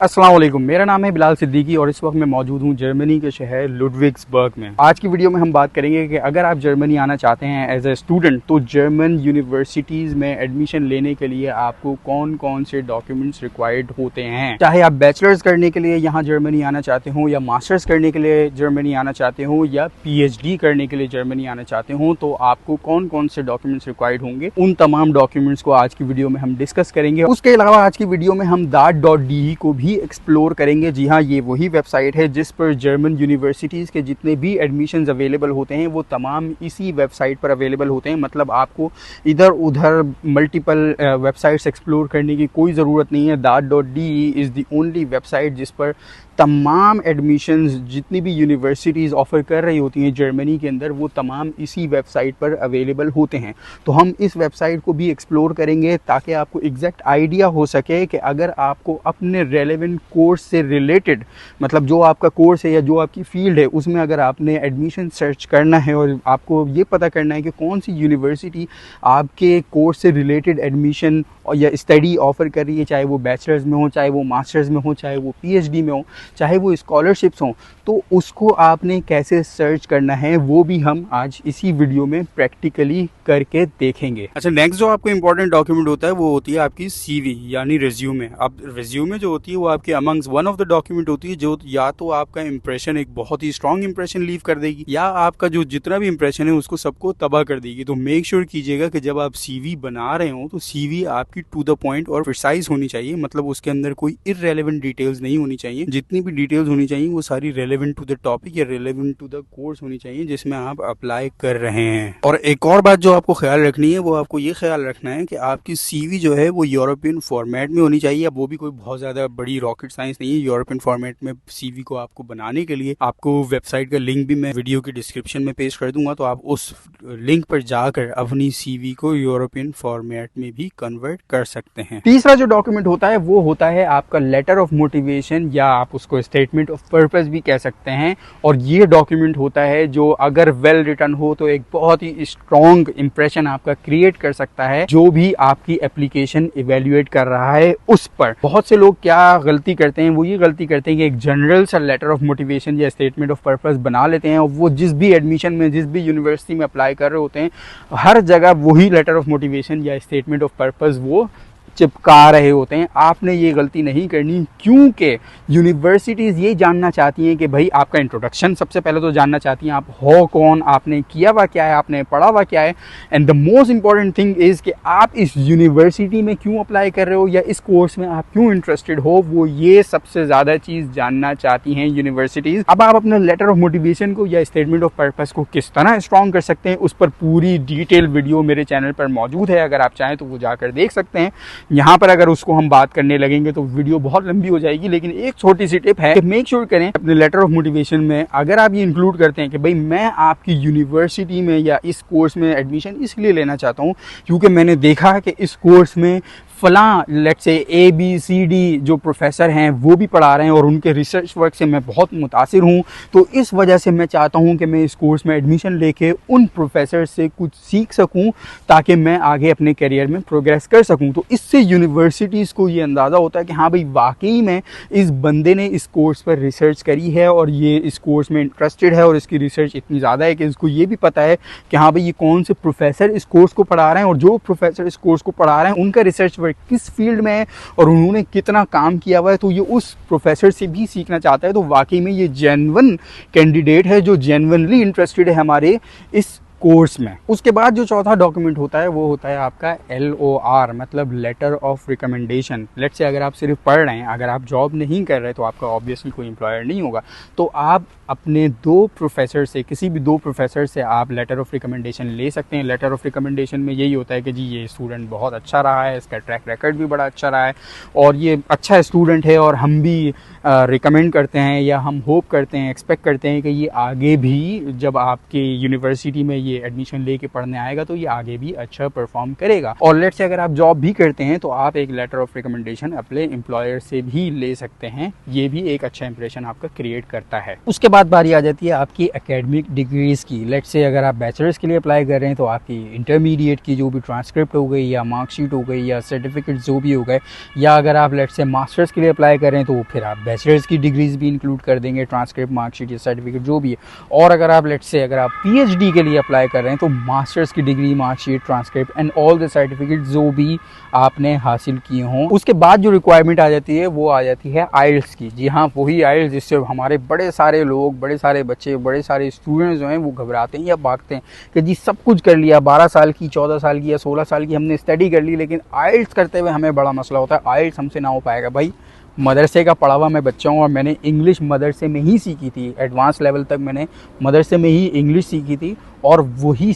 अस्सलाम वालेकुम, मेरा नाम है बिलाल सिद्दीकी और इस वक्त मैं मौजूद हूँ जर्मनी के शहर लुडविग्सबर्ग में। आज की वीडियो में हम बात करेंगे कि अगर आप जर्मनी आना चाहते हैं एज ए स्टूडेंट तो जर्मन यूनिवर्सिटीज़ में एडमिशन लेने के लिए आपको कौन कौन से डॉक्यूमेंट्स रिक्वायर्ड होते हैं। चाहे आप बैचलर्स करने के लिए यहाँ जर्मनी आना चाहते हो या मास्टर्स करने के लिए जर्मनी आना चाहते हो या PhD करने के लिए जर्मनी आना चाहते हो, तो आपको कौन कौन से डॉक्यूमेंट्स रिक्वायर्ड होंगे, उन तमाम डॉक्यूमेंट्स को आज की वीडियो में हम डिस्कस करेंगे। उसके अलावा आज की वीडियो में हम DAT.de को भी एक्सप्लोर करेंगे। जी हाँ, ये वही वेबसाइट है जिस पर जर्मन यूनिवर्सिटीज़ के जितने भी एडमिशन्स अवेलेबल होते हैं वो तमाम इसी वेबसाइट पर अवेलेबल होते हैं। मतलब आपको इधर उधर मल्टीपल वेबसाइट्स एक्सप्लोर करने की कोई ज़रूरत नहीं है। DAT.de is the only website जिस पर तमाम एडमिशन्स जितनी भी यूनिवर्सिटीज़ ऑफ़र कर रही होती हैं जर्मनी के अंदर वो तमाम इसी वेबसाइट पर अवेलेबल होते हैं। तो हम इस वेबसाइट को भी एक्सप्लोर करेंगे ताकि आपको एग्जैक्ट आइडिया हो सके कि अगर आपको अपने रेलेवेंट कोर्स से रिलेटेड, मतलब जो आपका कोर्स है या जो आपकी फील्ड है उसमें अगर आपने एडमिशन सर्च करना है और आपको ये पता करना है कि कौन सी यूनिवर्सिटी आपके कोर्स से रिलेटेड एडमिशन या स्टडी ऑफ़र कर रही है, चाहे वो बैचलर्स में हो, चाहे वो मास्टर्स में हो, चाहे वो PhD में हो, चाहे वो स्कॉलरशिप्स हों, तो उसको आपने कैसे सर्च करना है वो भी हम आज इसी वीडियो में प्रैक्टिकली करके देखेंगे। अच्छा, नेक्स्ट जो आपको इंपॉर्टेंट डॉक्यूमेंट होता है वो होती है आपकी CV यानी रिज्यूमे। अब रिज्यूमे जो होती है वो आपके amongst one of the document होती है जो या तो आपका इंप्रेशन एक बहुत ही स्ट्रॉन्ग इंप्रेशन लीव कर देगी या आपका जो जितना भी इंप्रेशन है उसको सबको तबाह कर देगी। तो मेक श्योर कीजिएगा कि जब आप CV बना रहे हो तो CV आपकी टू द पॉइंट और प्रिसाइज होनी चाहिए। मतलब उसके अंदर कोई इररेलेवेंट डिटेल्स नहीं होनी चाहिए। जितनी भी डिटेल्स होनी चाहिए वो सारी रेलेवेंट टू द टॉपिक या रेलेवेंट टू द कोर्स होनी चाहिए जिसमें आप अप्लाई कर रहे हैं। और एक और बात जो आपको ख्याल रखनी है वो आपको ये ख्याल रखना है कि आपकी CV जो है वो यूरोपियन फॉर्मेट में होनी चाहिए। अब वो भी कोई बहुत ज़्यादा बड़ी रॉकेट साइंस नहीं है। यूरोपियन फॉर्मेट में CV को आपको बनाने के लिए आपको वेबसाइट का लिंक भी मैं वीडियो की डिस्क्रिप्शन में पेश कर दूंगा, तो आप उस लिंक पर जाकर अपनी CV को यूरोपियन फॉर्मेट में भी कन्वर्ट कर सकते हैं। तीसरा जो डॉक्यूमेंट होता है वो होता है आपका लेटर ऑफ मोटिवेशन या आप उसको स्टेटमेंट ऑफ पर्पस भी कह सकते हैं। और ये डॉक्यूमेंट होता है जो अगर वेल रिटन हो तो एक बहुत ही स्ट्रॉन्ग इंप्रेशन आपका क्रिएट कर सकता है जो भी आपकी एप्लीकेशन इवेल्युएट कर रहा है उस पर। बहुत से लोग क्या गलती करते हैं, वो ये गलती करते हैं कि एक जनरल सा लेटर ऑफ मोटिवेशन या स्टेटमेंट ऑफ पर्पस बना लेते हैं और वो जिस भी एडमिशन में जिस भी यूनिवर्सिटी में अप्लाई कर रहे होते हैं हर जगह वही लेटर ऑफ मोटिवेशन या स्टेटमेंट ऑफ पर्पस वो चिपका रहे होते हैं। आपने ये गलती नहीं करनी क्योंकि यूनिवर्सिटीज़ ये जानना चाहती हैं कि भाई आपका इंट्रोडक्शन सबसे पहले तो जानना चाहती हैं, आप हो कौन, आपने किया हुआ क्या है, आपने पढ़ा हुआ क्या है, and the most important thing is कि आप इस यूनिवर्सिटी में क्यों अप्लाई कर रहे हो या इस कोर्स में आप क्यों इंटरेस्टेड हो। वो ये सबसे ज़्यादा चीज़ जानना चाहती हैं यूनिवर्सिटीज़। अब आप अपने लेटर ऑफ मोटिवेशन को या स्टेटमेंट ऑफ पर्पस को किस तरह स्ट्रॉन्ग कर सकते हैं उस पर पूरी डिटेल वीडियो मेरे चैनल पर मौजूद है। अगर आप चाहें तो वो जाकर देख सकते हैं। यहाँ पर अगर उसको हम बात करने लगेंगे तो वीडियो बहुत लंबी हो जाएगी, लेकिन एक छोटी सी टिप है कि मेक श्योर करें अपने लेटर ऑफ मोटिवेशन में अगर आप ये इंक्लूड करते हैं कि भाई मैं आपकी यूनिवर्सिटी में या इस कोर्स में एडमिशन इसलिए लेना चाहता हूँ क्योंकि मैंने देखा कि इस कोर्स में फलां लेट्स से ABCD जो प्रोफेसर हैं वो भी पढ़ा रहे हैं और उनके रिसर्च वर्क से मैं बहुत मुतासिर हूँ, तो इस वजह से मैं चाहता हूँ कि मैं इस कोर्स में एडमिशन लेके उन प्रोफेसर से कुछ सीख सकूँ ताकि मैं आगे अपने करियर में प्रोग्रेस कर सकूँ। तो इससे यूनिवर्सिटीज़ को ये अंदाज़ा होता है कि हाँ भाई वाकई में इस बंदे ने इस कोर्स पर रिसर्च करी है और ये इस कोर्स में इंटरेस्टेड है और इसकी रिसर्च इतनी ज़्यादा है कि इसको ये भी पता है कि हाँ भाई ये कौन से प्रोफेसर इस कोर्स को पढ़ा रहे हैं और जो प्रोफेसर इस कोर्स को पढ़ा रहे हैं उनका रिसर्च किस फील्ड में है और उन्होंने कितना काम किया हुआ है। तो ये उस प्रोफेसर से भी सीखना चाहता है। तो वाकई में ये जेन्युइन कैंडिडेट है जो जेन्युइनली इंटरेस्टेड है हमारे इस कोर्स में। उसके बाद जो चौथा डॉक्यूमेंट होता है वो होता है आपका LOR मतलब letter of recommendation. Let's say अगर आप सिर्फ पढ़ रहे हैं, अगर आप जॉब नहीं कर रहे तो आपका ऑब्वियसली कोई एम्प्लॉयर नहीं होगा, तो आप अपने दो प्रोफेसर से, किसी भी दो प्रोफेसर से आप लेटर ऑफ रिकमेंडेशन ले सकते हैं। लेटर ऑफ रिकमेंडेशन में यही होता है कि जी ये स्टूडेंट बहुत अच्छा रहा है, इसका ट्रैक रिकॉर्ड भी बड़ा अच्छा रहा है और ये अच्छा स्टूडेंट है और हम भी रिकमेंड करते हैं या हम होप करते हैं, एक्सपेक्ट करते हैं कि ये आगे भी जब आपके यूनिवर्सिटी में ये एडमिशन लेके पढ़ने आएगा तो ये आगे भी अच्छा परफॉर्म करेगा। और लेट्स से अगर आप जॉब भी करते हैं तो आप एक लेटर ऑफ रिकमेंडेशन अपने एम्प्लॉयर से भी ले सकते हैं। ये भी एक अच्छा इंप्रेशन आपका क्रिएट करता है। उसके बाद बाद बारी आ जाती है आपकी एकेडमिक डिग्रीज़ की। लेट्स से अगर आप बैचलर्स के लिए अप्लाई कर रहे हैं तो आपकी इंटरमीडिएट की जो भी ट्रांसक्रिप्ट हो गई या मार्कशीट हो गई या सर्टिफिकेट जो भी हो गए, या अगर आप लेट्स से मास्टर्स के लिए अप्लाई कर रहे हैं तो फिर आप बैचलर्स की डिग्रीज़ भी इंक्लूड कर देंगे, ट्रांसक्रिप्ट, मार्कशीट या सर्टिफिकेट जो भी है। और अगर आप लेट्स से अगर आप पीएचडी के लिए अप्लाई कर रहे हैं तो मास्टर्स की degree, marksheet, transcript and all the certificate जो भी आपने हासिल किए हों। उसके बाद जो रिक्वायरमेंट आ जाती है वो आ जाती है आइल्स की। जी हाँ, वही आइल्स जिससे हमारे बड़े सारे लोग, बड़े सारे बच्चे, बड़े सारे स्टूडेंट्स जो हैं वो घबराते हैं या भागते हैं कि जी सब कुछ कर लिया, 12 साल की, 14 साल की या 16 साल की हमने स्टडी कर ली, लेकिन आइल्स करते हुए हमें बड़ा मसला होता है, आइल्स हमसे ना हो पाएगा। भाई मदरसे का पढ़ा हुआ मैं बच्चा हूँ और मैंने इंग्लिश मदरसे में ही सीखी थी, एडवांस लेवल तक मैंने मदरसे में ही इंग्लिश सीखी थी, और वहीं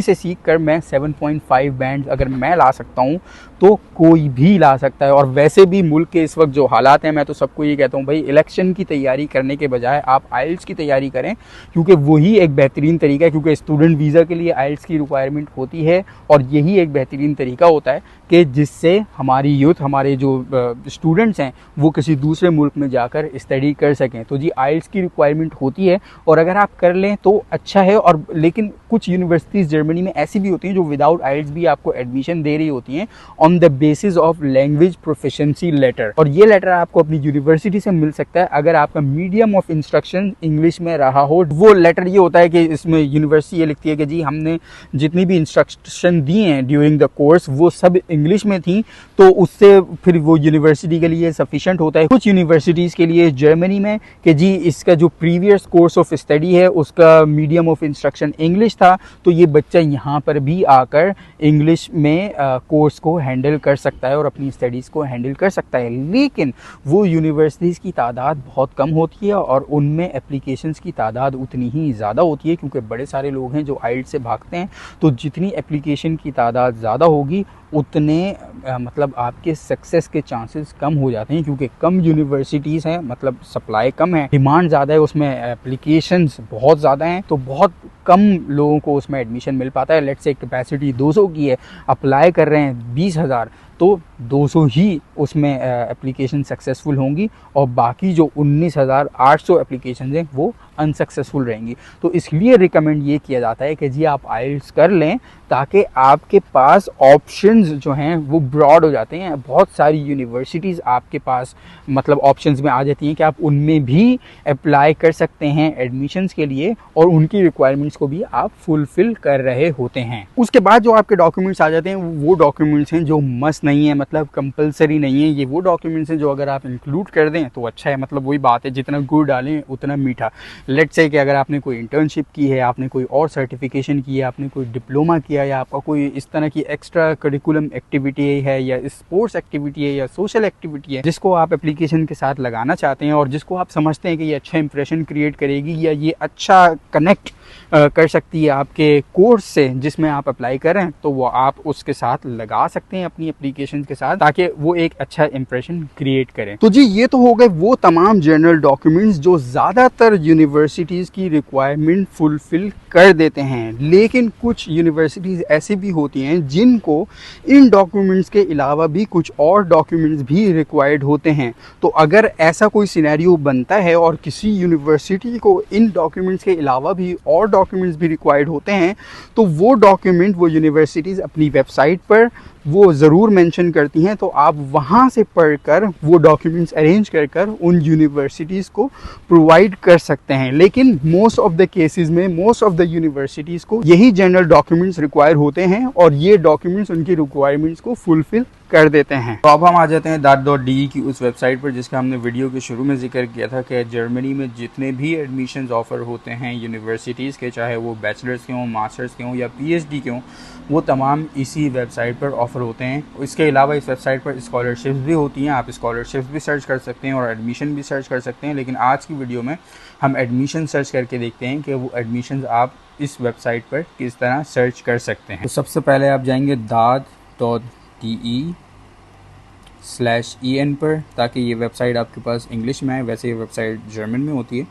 से सीख कर मैं 7.5 बैंड अगर मैं ला सकता हूँ तो कोई भी ला सकता है। और वैसे भी मुल्क के इस वक्त जो हालात हैं, मैं तो सबको ये कहता हूँ भाई इलेक्शन की तैयारी करने के बजाय आप आइल्स की तैयारी करें, क्योंकि वही एक बेहतरीन तरीका है। क्योंकि स्टूडेंट वीज़ा के लिए आइल्स की रिक्वायरमेंट होती है और यही एक बेहतरीन तरीका होता है कि जिससे हमारी यूथ, हमारे जो स्टूडेंट्स हैं वो किसी दूसरे मुल्क में जाकर स्टडी कर सकें। तो जी आइल्स की रिक्वायरमेंट होती है और अगर आप कर लें तो अच्छा है। और लेकिन कुछ यूनिवर्सिटीज़ जर्मनी में ऐसी भी होती हैं जो विदाउट आइल्स भी आपको एडमिशन दे रही होती हैं on the basis of language proficiency letter. और ये लेटर आपको अपनी यूनिवर्सिटी से मिल सकता है अगर आपका मीडियम ऑफ इंस्ट्रक्शन इंग्लिश में रहा हो। वो लेटर ये होता है कि इसमें यूनिवर्सिटी ये लिखती है कि जी हमने जितनी भी इंस्ट्रक्शन दी हैं ड्यूरिंग द कोर्स वो सब इंग्लिश में थी, तो उससे फिर वो यूनिवर्सिटी के लिए सफिशिएंट होता है। कुछ यूनिवर्सिटीज़ के लिए जर्मनी में कि जी इसका जो प्रीवियस कोर्स ऑफ स्टडी है उसका मीडियम ऑफ इंस्ट्रक्शन इंग्लिश था, तो ये बच्चा यहाँ पर भी आकर इंग्लिश में कोर्स को हैंडल कर सकता है और अपनी स्टडीज़ को हैंडल कर सकता है। लेकिन वो यूनिवर्सिटीज़ की तादाद बहुत कम होती है और उनमें एप्लीकेशंस की तादाद उतनी ही ज़्यादा होती है, क्योंकि बड़े सारे लोग हैं जो आइल्स से भागते हैं। तो जितनी एप्लीकेशन की तादाद ज़्यादा होगी उतने मतलब आपके सक्सेस के चांसेस कम हो जाते हैं, क्योंकि कम यूनिवर्सिटीज़ हैं, मतलब सप्लाई कम है, डिमांड ज़्यादा है, उसमें एप्लीकेशंस बहुत ज़्यादा हैं, तो बहुत कम लोगों को उसमें एडमिशन मिल पाता है। लेट्स से कैपेसिटी 200 की है, अप्लाई कर रहे हैं 20,000, तो 200 ही उसमें एप्लीकेशन सक्सेसफुल होंगी और बाकी जो 19,800 एप्लीकेशन हैं वो अनसक्सेसफुल रहेंगी। तो इसलिए रिकमेंड ये किया जाता है कि जी आप आइल्स कर लें ताकि आपके पास ऑप्शंस जो हैं वो ब्रॉड हो जाते हैं। बहुत सारी यूनिवर्सिटीज़ आपके पास मतलब ऑप्शंस में आ जाती हैं कि आप उनमें भी अप्लाई कर सकते हैं एडमिशन्स के लिए और उनकी रिक्वायरमेंट्स को भी आप फुलफ़िल कर रहे होते हैं। उसके बाद जो आपके डॉक्यूमेंट्स आ जाते हैं वो डॉक्यूमेंट्स हैं जो मस्ट नहीं है, मतलब कंपलसरी नहीं है। ये वो डॉक्यूमेंट्स हैं जो अगर आप इंक्लूड कर दें तो अच्छा है। मतलब वही बात है, जितना गुड़ डालें उतना मीठा। लेट्स से कि अगर आपने कोई इंटर्नशिप की है, आपने कोई और सर्टिफिकेशन की है, आपने कोई डिप्लोमा किया या आपका कोई इस तरह की एक्स्ट्रा करिकुलम एक्टिविटी है या स्पोर्ट्स एक्टिविटी है या सोशल एक्टिविटी है जिसको आप एप्लीकेशन के साथ लगाना चाहते हैं और जिसको आप समझते हैं कि ये अच्छा इंप्रेशन क्रिएट करेगी या ये अच्छा कनेक्ट कर सकती है आपके कोर्स से जिसमें आप अप्लाई कर रहे हैं, तो वो आप उसके साथ लगा सकते हैं अपनी एप्लीकेशन के साथ, ताकि वो एक अच्छा इंप्रेशन क्रिएट करें। तो जी ये तो हो गए वो तमाम जनरल डॉक्यूमेंट्स जो ज़्यादातर यूनिवर्सिटीज़ की रिक्वायरमेंट फुलफिल कर देते हैं। लेकिन कुछ यूनिवर्सिटीज़ ऐसी भी होती हैं जिनको इन डॉक्यूमेंट्स के अलावा भी कुछ और डॉक्यूमेंट्स भी रिक्वायर्ड होते हैं। तो अगर ऐसा कोई सिनेरियो बनता है और किसी यूनिवर्सिटी को इन डॉक्यूमेंट्स के अलावा भी और डॉक्यूमेंट्स भी रिक्वायर्ड होते हैं, तो वो डॉक्यूमेंट वो यूनिवर्सिटीज़ अपनी वेबसाइट पर वो ज़रूर मेंशन करती हैं। तो आप वहाँ से पढ़कर वो डॉक्यूमेंट्स अरेंज कर उन यूनिवर्सिटीज़ को प्रोवाइड कर सकते हैं। लेकिन मोस्ट ऑफ द केसेस में मोस्ट ऑफ द यूनिवर्सिटीज़ को यही जनरल डॉक्यूमेंट्स रिक्वायर होते हैं और ये डॉक्यूमेंट्स उनकी रिक्वायरमेंट्स को फुलफिल कर देते हैं। तो अब हम आ जाते हैं DAT.de की उस वेबसाइट पर जिसका हमने वीडियो के शुरू में जिक्र किया था कि जर्मनी में जितने भी एडमिशन्स ऑफ़र होते हैं यूनिवर्सिटीज़ के, चाहे वो बैचलर्स के हों, मास्टर्स के हों या PhD के हों, वो तमाम इसी वेबसाइट पर ऑफ़र होते हैं। इसके अलावा इस वेबसाइट पर स्कॉलरशिप्स भी होती हैं, आप स्कॉलरशिप्स भी सर्च कर सकते हैं और एडमिशन भी सर्च कर सकते हैं। लेकिन आज की वीडियो में हम एडमिशन सर्च करके देखते हैं कि वो एडमिशन्स आप इस वेबसाइट पर किस तरह सर्च कर सकते हैं। तो सबसे पहले आप जाएंगे DAT.de/en पर, ताकि ये वेबसाइट आपके पास इंग्लिश में आए। वैसे ये वेबसाइट जर्मन में होती है।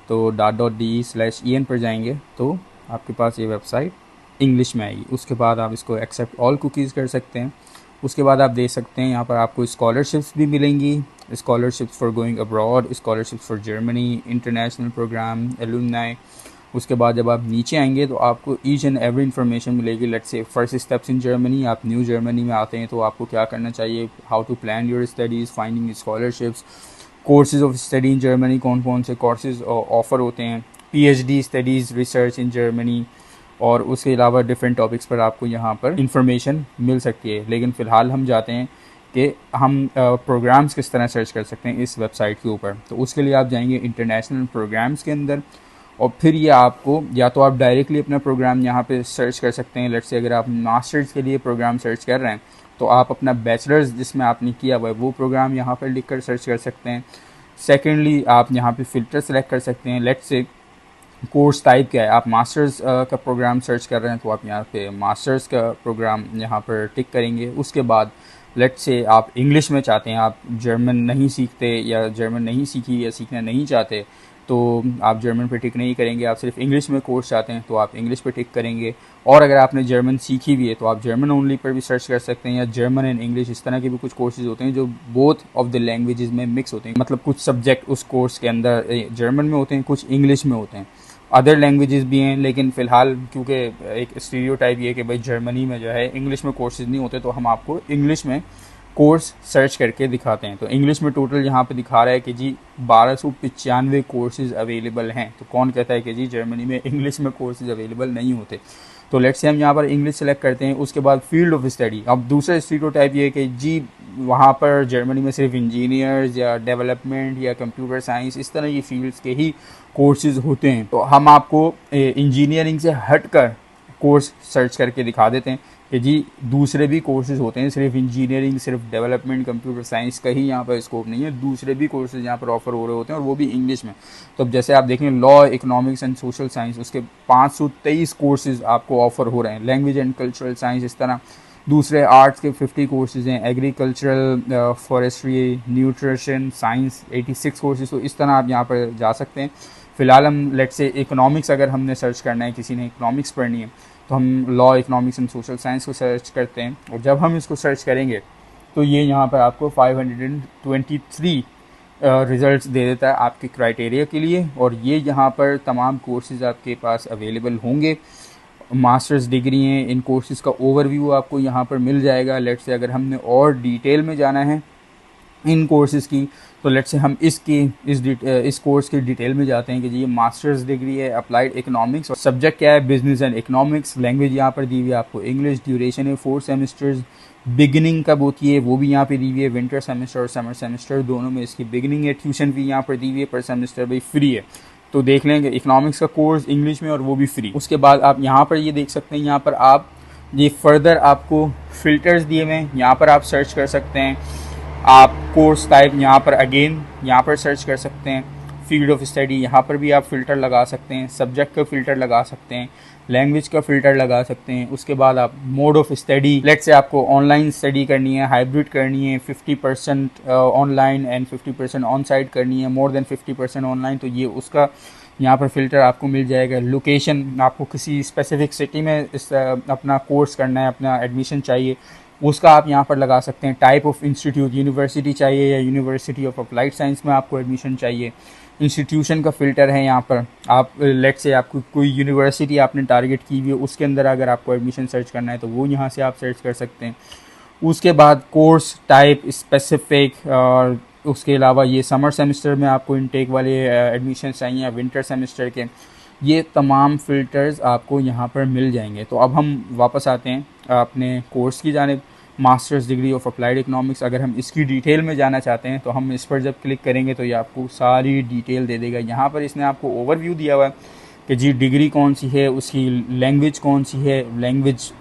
तो DAT.de/en पर जाएंगे तो आपके पास ये वेबसाइट इंग्लिश में आएगी। उसके बाद आप इसको एक्सेप्ट ऑल कुकीज़ कर सकते हैं। उसके बाद आप देख सकते हैं यहाँ पर आपको स्कॉलरशिप्स भी मिलेंगी scholarships for going abroad, scholarships for Germany, international programme, alumni. उसके बाद जब आप नीचे आएंगे तो आपको ईच एंड एवरी इन्फॉर्मेशन मिलेगी। Let's say first steps in Germany, आप न्यू जर्मनी में आते हैं तो आपको क्या करना चाहिए, how to plan your studies, finding scholarships, courses of study in Germany, कौन कौन से कोर्सेज ऑफ़र होते हैं, PhD studies research in Germany, और उसके अलावा डिफरेंट टॉपिक्स पर आपको यहाँ पर इंफॉर्मेशन मिल सकती है। लेकिन फ़िलहाल हम जाते हैं कि हम प्रोग्राम्स किस तरह सर्च कर सकते हैं इस वेबसाइट के ऊपर। तो उसके लिए आप जाएंगे इंटरनेशनल प्रोग्राम्स के अंदर, और फिर ये आपको या तो आप डायरेक्टली अपना प्रोग्राम यहाँ पे सर्च कर सकते हैं। लेट्स से अगर आप मास्टर्स के लिए प्रोग्राम सर्च कर रहे हैं तो आप अपना बैचलर्स जिसमें आपने किया हुआ है वो प्रोग्राम यहाँ पर लिख कर सर्च कर सकते हैं। सेकेंडली आप यहाँ पे फ़िल्टर सेलेक्ट कर सकते हैं। लेट्स से कोर्स टाइप क्या है, आप मास्टर्स का प्रोग्राम सर्च कर रहे हैं तो आप यहाँ पे मास्टर्स का प्रोग्राम यहाँ पर टिक करेंगे। उसके बाद लेट्स से आप इंग्लिश में चाहते हैं, आप जर्मन नहीं सीखते या जर्मन नहीं सीखी या सीखना नहीं चाहते तो आप जर्मन पे टिक नहीं करेंगे, आप सिर्फ इंग्लिश में कोर्स चाहते हैं तो आप इंग्लिश पे टिक करेंगे। और अगर आपने जर्मन सीखी भी है तो आप जर्मन ओनली पर भी सर्च कर सकते हैं, या जर्मन एंड इंग्लिश, इस तरह के भी कुछ कोर्सेज होते हैं जो बोथ ऑफ द लैंग्वेजेस में मिक्स होते हैं। मतलब कुछ सब्जेक्ट उस कोर्स के अंदर जर्मन में होते हैं, कुछ इंग्लिश में होते हैं, अदर लैंग्वेजेस भी हैं। लेकिन फ़िलहाल क्योंकि एक स्टीरियोटाइप ये है कि भाई जर्मनी में जो है इंग्लिश में कोर्सेज नहीं होते, तो हम आपको इंग्लिश में कोर्स सर्च करके दिखाते हैं। तो इंग्लिश में टोटल यहाँ पे दिखा रहा है कि जी 1295 कोर्सेज अवेलेबल हैं। तो कौन कहता है कि जी जर्मनी में इंग्लिश में कोर्सेज अवेलेबल नहीं होते। तो लेट्स से हम यहाँ पर इंग्लिश सेलेक्ट करते हैं। उसके बाद फील्ड ऑफ स्टडी, अब दूसरा स्टीरियोटाइप ये है कि जी वहाँ पर जर्मनी में सिर्फ इंजीनियर्स या डेवलपमेंट या कंप्यूटर साइंस इस तरह की फील्ड्स के ही कोर्सेज होते हैं। तो हम आपको इंजीनियरिंग से हट कर कोर्स सर्च करके दिखा देते हैं कि जी दूसरे भी कोर्सेज होते हैं, सिर्फ इंजीनियरिंग, सिर्फ डेवलपमेंट, कंप्यूटर साइंस का ही यहाँ पर स्कोप नहीं है, दूसरे भी कोर्सेज यहाँ पर ऑफर हो रहे होते हैं और वो भी इंग्लिश में। तो अब जैसे आप देखें law, economics and social science, उसके 523 कोर्सेज आपको ऑफर हो रहे हैं। लैंग्वेज एंड कल्चरल साइंस इस तरह, दूसरे आर्ट्स के 50 कोर्सेज हैं, agricultural, forestry, nutrition science 86 courses. तो इस तरह आप यहाँ पर जा सकते हैं। फ़िलहाल हम लेट्स से इकोनॉमिक्स अगर हमने सर्च करना है, किसी ने इकोनॉमिक्स पढ़नी है तो हम law, economics and social science को सर्च करते हैं, और जब हम इसको सर्च करेंगे तो ये यहाँ पर आपको 523 रिज़ल्ट्स दे देता है आपके क्राइटेरिया के लिए। और ये यहाँ पर तमाम कोर्सेज़ आपके पास अवेलेबल होंगे। मास्टर्स डिग्री हैं, इन कोर्सेज़ का ओवरव्यू आपको यहाँ पर मिल जाएगा। लेट्स से अगर हमने और डिटेल में जाना है इन कोर्सेज़ की तो लेट्स से हम इस कोर्स की डिटेल में जाते हैं कि जी ये मास्टर्स डिग्री है अप्लाइड इकोनॉमिक्स, और सब्जेक्ट क्या है, बिजनेस एंड इकोनॉमिक्स। लैंग्वेज यहाँ पर दी हुई है आपको इंग्लिश। ड्यूरेशन है 4 सेमेस्टर्स। बिगिनिंग कब होती है वो भी यहाँ पे दी हुई है, विंटर सेमेस्टर और समर सेमेस्टर दोनों में इसकी बिगिनिंग है। ट्यूशन भी यहाँ पर दी हुई है, पर सेमेस्टर भाई फ्री है। तो देख लेंगे इकोनॉमिक्स का कोर्स इंग्लिश में और वो भी फ्री। उसके बाद आप यहाँ पर ये देख सकते हैं, यहाँ पर आप ये फर्दर आपको फ़िल्टर्स दिए हुए हैं, यहाँ पर आप सर्च कर सकते हैं। आप कोर्स टाइप यहाँ पर अगेन यहाँ पर सर्च कर सकते हैं। फील्ड ऑफ स्टडी यहाँ पर भी आप फ़िल्टर लगा सकते हैं, सब्जेक्ट का फ़िल्टर लगा सकते हैं, लैंग्वेज का फ़िल्टर लगा सकते हैं। उसके बाद आप mode of study, let's say आपको ऑनलाइन स्टडी करनी है, हाइब्रिड करनी है, 50% ऑनलाइन एंड 50% ऑन साइट करनी है, मोर देन 50% ऑनलाइन, तो ये उसका यहाँ पर फ़िल्टर आपको मिल जाएगा। लोकेशन, आपको किसी स्पेसिफिक सिटी में अपना कोर्स करना है, अपना एडमिशन चाहिए, उसका आप यहाँ पर लगा सकते हैं। टाइप ऑफ इंस्टीट्यूट, यूनिवर्सिटी चाहिए या यूनिवर्सिटी ऑफ अप्लाइड साइंस में आपको एडमिशन चाहिए। इंस्टीट्यूशन का फ़िल्टर है यहाँ पर। आप लेट्स से आपको कोई यूनिवर्सिटी आपने टारगेट की हुई है, उसके अंदर अगर आपको एडमिशन सर्च करना है तो वो यहाँ से आप सर्च कर सकते हैं। उसके बाद कोर्स टाइप स्पेसिफिक, और उसके अलावा ये समर सेमेस्टर में आपको इनटेक वाले एडमिशन चाहिए या विंटर सेमेस्टर के, ये तमाम फ़िल्टर्स आपको यहाँ पर मिल जाएंगे। तो अब हम वापस आते हैं अपने कोर्स की जानिब, masters degree of applied economics. अगर हम इसकी डिटेल में जाना चाहते हैं तो हम इस पर जब क्लिक करेंगे तो ये आपको सारी डिटेल दे देगा। यहाँ पर इसने आपको ओवरव्यू दिया हुआ है कि जी डिग्री कौन सी है, उसकी लैंग्वेज कौन सी है, लैंग्वेज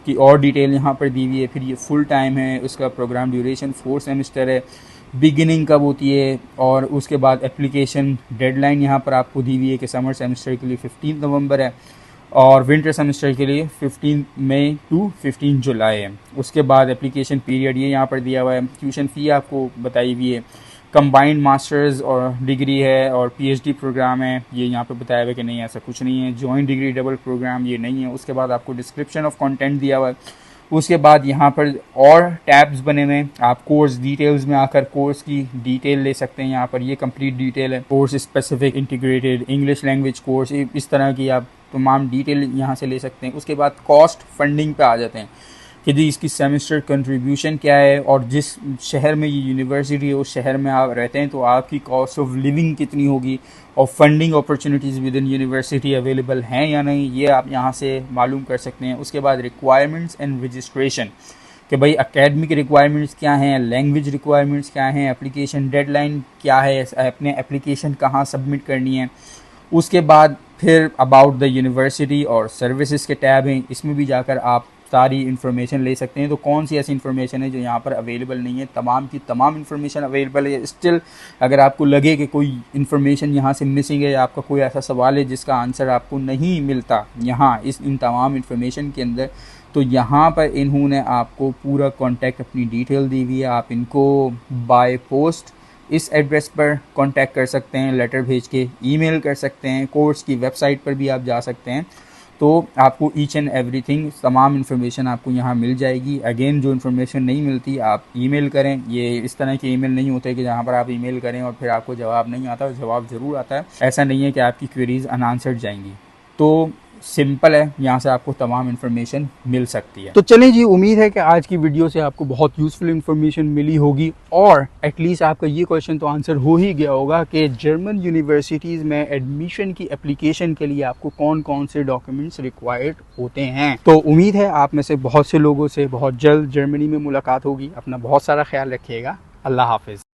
की और डिटेल यहाँ पर दी हुई है। फिर ये फुल टाइम है, उसका प्रोग्राम ड्यूरेशन 4 सेमेस्टर है, बिगिनिंग कब होती है, और उसके बाद एप्लीकेशन डेडलाइन यहाँ पर आपको दी हुई है कि समर सेमेस्टर के लिए 15 नवंबर है और विंटर सेमेस्टर के लिए 15 मई टू 15 जुलाई है। उसके बाद एप्लीकेशन पीरियड ये यहाँ पर दिया हुआ है। ट्यूशन फ़ी आपको बताई हुई है। कंबाइंड मास्टर्स और डिग्री है और पीएचडी प्रोग्राम है, ये यहाँ पे बताया हुआ है कि नहीं ऐसा कुछ नहीं है। जॉइंट डिग्री डबल प्रोग्राम ये नहीं है। उसके बाद आपको डिस्क्रिप्शन ऑफ कंटेंट दिया हुआ है। उसके बाद यहाँ पर और टैब्स बने हुए हैं, आप कोर्स डिटेल्स में आकर कोर्स की डिटेल ले सकते हैं। यहाँ पर ये कंप्लीट डिटेल है, course specific, integrated, English language course, इस तरह की आप तमाम डिटेल यहाँ से ले सकते हैं। उसके बाद कॉस्ट फंडिंग पे आ जाते हैं कि जी इसकी सेमेस्टर कंट्रीब्यूशन क्या है, और जिस शहर में ये यूनिवर्सिटी है उस शहर में आप रहते हैं तो आपकी कॉस्ट ऑफ लिविंग कितनी होगी, और funding opportunities with in university available हैं या नहीं, ये आप यहाँ से मालूम कर सकते हैं। उसके बाद रिक्वायरमेंट्स एंड रजिस्ट्रेशन कि भाई एकेडमिक रिक्वायरमेंट्स क्या हैं, लैंग्वेज रिक्वायरमेंट्स क्या हैं, एप्लीकेशन डेडलाइन क्या है, अपने एप्लीकेशन कहाँ सबमिट करनी है। उसके बाद फिर अबाउट द यूनिवर्सिटी और सर्विसेज के टैब हैं, इसमें भी जाकर आप सारी इन्फॉर्मेशन ले सकते हैं। तो कौन सी ऐसी इन्फॉर्मेशन है जो यहाँ पर अवेलेबल नहीं है, तमाम की तमाम इन्फॉर्मेशन अवेलेबल है। स्टिल अगर आपको लगे कि कोई इन्फॉर्मेशन यहाँ से मिसिंग है, या आपका कोई ऐसा सवाल है जिसका आंसर आपको नहीं मिलता यहाँ इन तमाम इन्फॉर्मेशन के अंदर, तो यहाँ पर इन्होंने आपको पूरा कॉन्टैक्ट अपनी डिटेल दी हुई है। आप इनको बाय पोस्ट इस एड्रेस पर कांटेक्ट कर सकते हैं, लेटर भेज के ईमेल कर सकते हैं, कोर्स की वेबसाइट पर भी आप जा सकते हैं। तो आपको ईच एंड एवरीथिंग, तमाम इन्फॉर्मेशन आपको यहाँ मिल जाएगी। अगेन जो इन्फॉर्मेशन नहीं मिलती आप ईमेल करें, ये इस तरह के ईमेल नहीं होते कि जहाँ पर आप ईमेल करें और फिर आपको जवाब नहीं आता, जवाब ज़रूर आता है। ऐसा नहीं है कि आपकी क्वेरीज अनआंसर्ड जाएंगी। तो सिंपल है, यहाँ से आपको तमाम इन्फॉर्मेशन मिल सकती है। तो चलिए जी, उम्मीद है कि आज की वीडियो से आपको बहुत यूज़फुल इन्फॉर्मेशन मिली होगी, और एटलीस्ट आपका ये क्वेश्चन तो आंसर हो ही गया होगा कि जर्मन यूनिवर्सिटीज़ में एडमिशन की एप्लीकेशन के लिए आपको कौन कौन से डॉक्यूमेंट्स रिक्वायर्ड होते हैं। तो उम्मीद है आप में से बहुत से लोगों से बहुत जल्द जर्मनी में मुलाकात होगी। अपना बहुत सारा ख्याल रखिएगा। अल्लाह हाफिज़।